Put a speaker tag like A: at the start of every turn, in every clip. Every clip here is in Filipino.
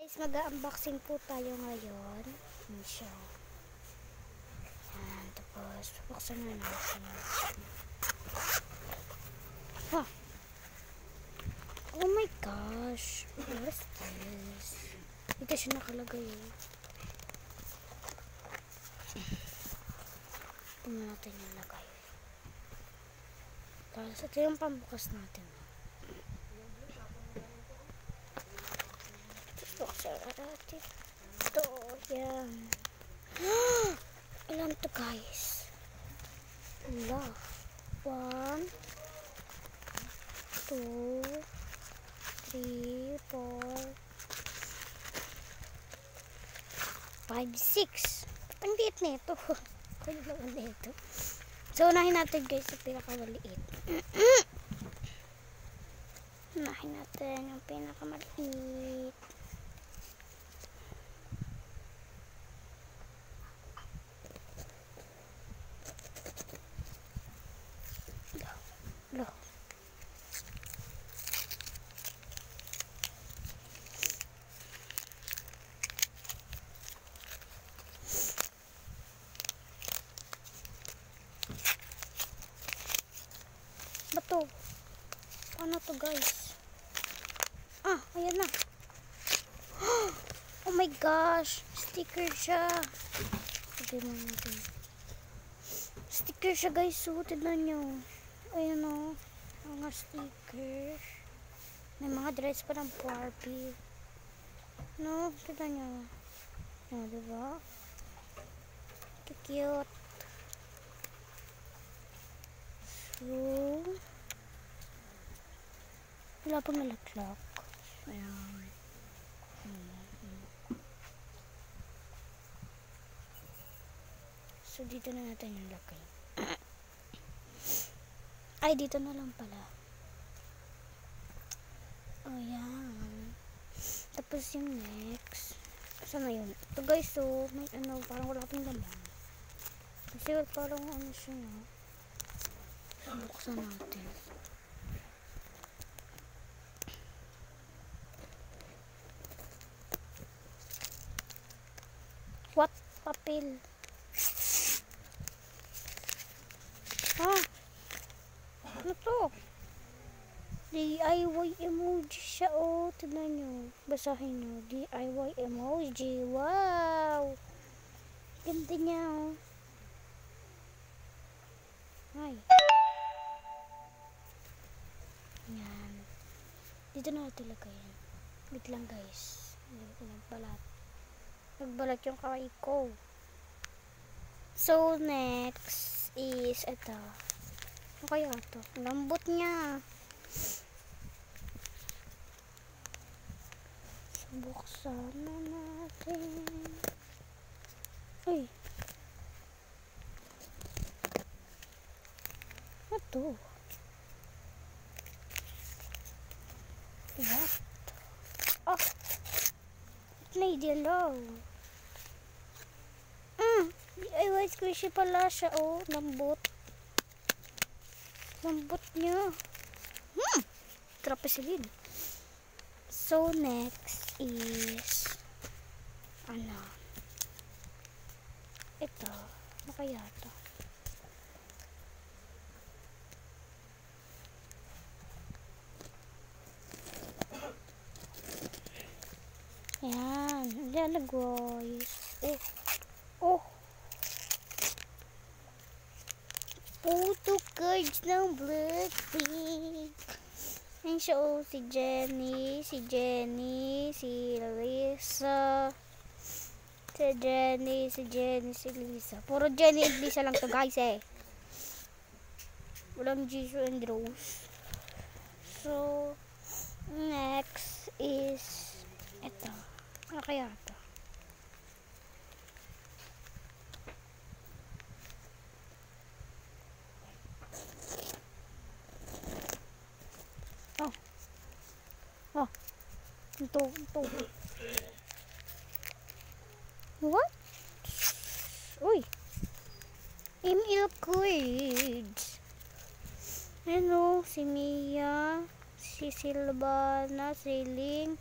A: Guys, mag-unboxing po tayo ngayon. Yan siya. Yan, tapos buksan na natin. Huh. Oh my gosh. What is this? Dito siya nakalagay. Tingnan natin yung lagay. Tapos ito yung pambukas natin. Buksan natin. Ito, yan. Ilan to guys? Wala. 1, 2, 3, 4, 5, 6. Ang liit na ito. Kulit naman na ito. So, unahin natin guys yung pinakamaliit. Unahin natin yung pinakamaliit. Loh. Bato. Ano to guys? Ah, ayan na. Oh my gosh. Sticker siya. Sabi mo natin. Sticker siya guys. So, tignan nyo. Ayan o. Mga sticker. May mga dress pa ng Barbie. No? Tignan nyo. O, diba? Cute. So, wala pang nalaklak. Ayan. So, dito na natin yung laki. Ay, dito na lang pala. Oh, yan. Tapos yung next. Saan na yun? Ito guys, so, may ano, parang wala pang laman. Kasi parang ano siya, no? Buksan natin. What? Papel. Ah! Ano to? DIY emoji siya, oh. Tignan nyo. Basahin nyo. DIY emoji. Wow! Ganda niya, oh. Ay. Yan. Dito na natin lagayan. Wait lang, guys. Nagbalat. Nagbalat yung kamay ko. So, next is ito. Ano kaya ito? Lambot niya. So, buksan na natin. Uy. Ano to? What? Oh! Lady hello. DIY squishy pala siya, oh. Lambot. Lambot niya. Trapesilin. So, next is ano? Ito. Ano kaya ito? Ayan. Ayan, guys. Oh. Photo cards ng Blackpink. Ayan siya, oh. Si Jennie, si Lisa. Si Lisa. Puro Jennie and Lisa lang to, guys, eh. Walang Jisoo and Rose. So, next is ito. Ano kaya ito? Oh. Ito. What? Uy. ML Coins. Ano? Si Mia. Si Silvana. Si Ling.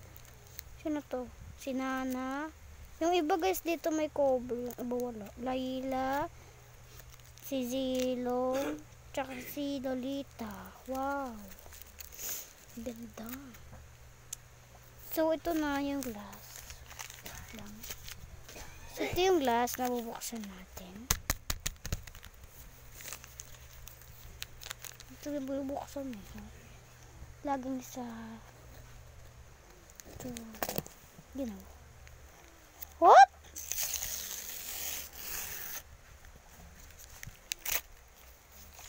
A: Sino to? Si Nana. Yung iba guys dito may cover. Yung iba wala. Layla. Si Zilo. Tsaka si Lolita. Wow. Ganda. So ito na yung last. Lang. So ito yung last na bubuksan natin. Ito yung bubuksan eh. Laging sa ito. Ginawa. What?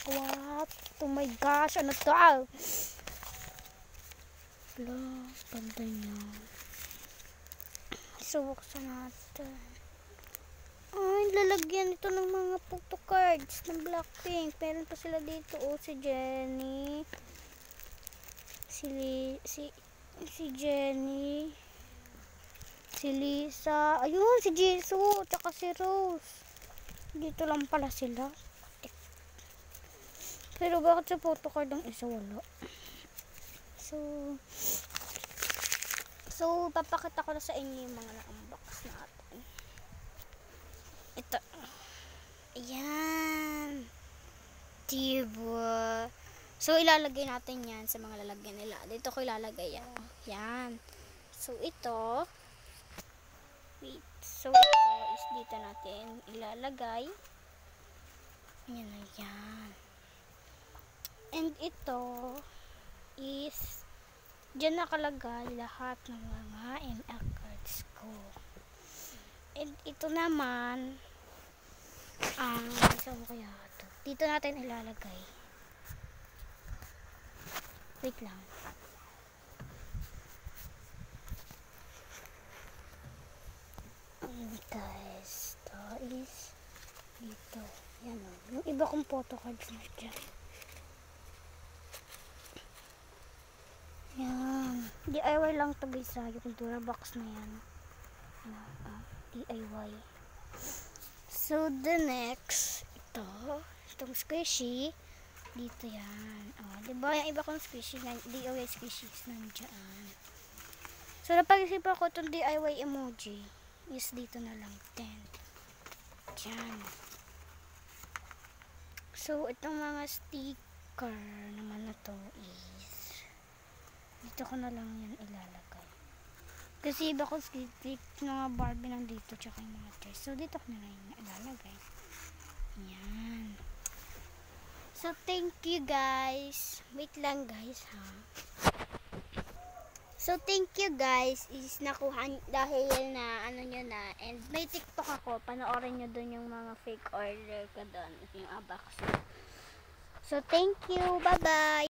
A: What? Oh my gosh, ano to? Wala, ganda niya. Subuksan natin. Ay, lalagyan ito ng mga photo cards ng Blackpink. Meron pa sila dito. Oh, si Jennie. Si Jennie. Si Lisa. Ayun, si Jisoo. Tsaka si Rose. Dito lang pala sila. Pero bakit sa photo card ang isa wala? So, papakita ko na sa inyo yung mga na-unbox natin. Ito. Ayan. Diba? So, ilalagay natin yan sa mga lalagyan nila. Dito ko ilalagay yan. Yan. So, ito. Wait. So, ito is dito natin ilalagay. Yan na yan. And ito is dyan nakalagay lahat ng mga ML cards ko. And ito naman saan mo kaya ito? Dito natin ilalagay. Wait lang. And guys, ito is dito. Yan o. Yung iba kong photo cards na dyan. Yan. DIY lang to guys ha. Yung kultura box na yan. DIY. So the next, itong squishy. Dito yan. Diba yung iba kong squishy, DIY squishies nandiyan. So napag-isipan ko itong DIY emoji. Is dito na lang. 10. Diyan. So itong mga sticker naman na to is dito ko na lang yan ilalagay. Kasi iba ko stick mga Barbie nang dito tsaka yung mga dress. So dito ko na lang yan ilalagay. Yan. So thank you guys. Wait lang guys ha. So thank you guys. Is nakuha dahil na ano nyo na. And may TikTok ako. Panoorin nyo dun yung mga fake order ko dun. Yung abax. So thank you. Bye bye.